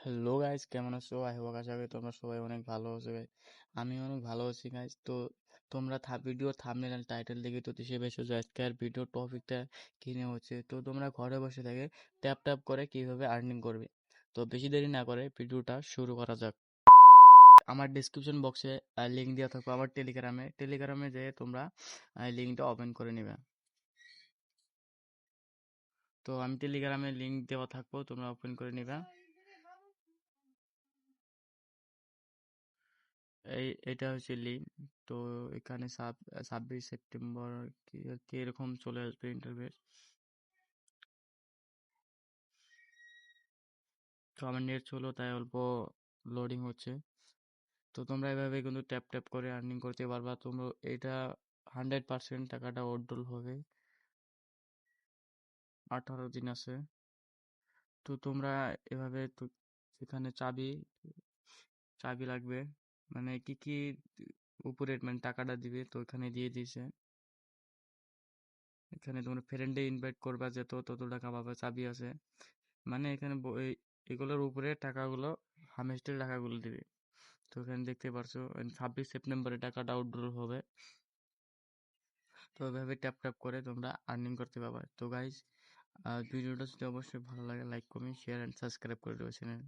Hello guys, কেমন আছো? I hope আশা করি তোমরা সবাই অনেক ভালো আছো গাইস। আমি অনেক ভালো আছি গাইস। তো তোমরা ভিডিও থাম্বনেল এন্ড টাইটেল দেখে তো দেশে বেশ আজকের ভিডিও টপিকটা কিনে হচ্ছে। তো তোমরা ঘরে বসে থেকে ট্যাপ ট্যাপ করে কিভাবে আর্নিং করবে। তো বেশি দেরি না করে ভিডিওটা শুরু করা যাক। আমার ডিসক্রিপশন বক্সে লিঙ্ক দেওয়া থাকবে আমার টেলিগ্রামে যেয়ে তোমরা লিঙ্কটা ওপেন করে নেবে। তো আমি টেলিগ্রামে লিঙ্ক দেওয়া থাকবো, তোমরা ওপেন করে নেবে। এটা হচ্ছে লিঙ্ক। তো এখানে 26 সেপ্টেম্বর কি কি এরকম চলে আসবে ইন্টারভিউ। তো আমার নেট চলো তাই অল্প লোডিং হচ্ছে। তো তোমরা এভাবে কিন্তু ট্যাপ ট্যাপ করে আর্নিং করতে পারবা। তোমরা এটা 100% টাকাটা উইথড্রল হবে। 18 দিন আছে। তো তোমরা এভাবে তো সেখানে চাবি চাবি লাগবে, মানে কি কি উপরে মানে টাকাটা দিবে তো এখানে দিয়ে দিয়েছে। এখানে তোমরা ফ্রেন্ডে ইনভাইট করবা যে তত টাকা পাবে, চাবি আছে। মানে এখানে এগুলোর উপরে টাকাগুলো হামেস্টের টাকাগুলো দিবে। তো এখানে দেখতে পারছো 26 সেপ্টেম্বরে টাকাটা উইথড্র হবে। তো এভাবে ট্যাপ ট্যাপ করে তোমরা আর্নিং করতে পারবে। তো গাইজ ভিডিওটা যদি অবশ্যই ভালো লাগে like comment share and subscribe করে দেবো চ্যানেল।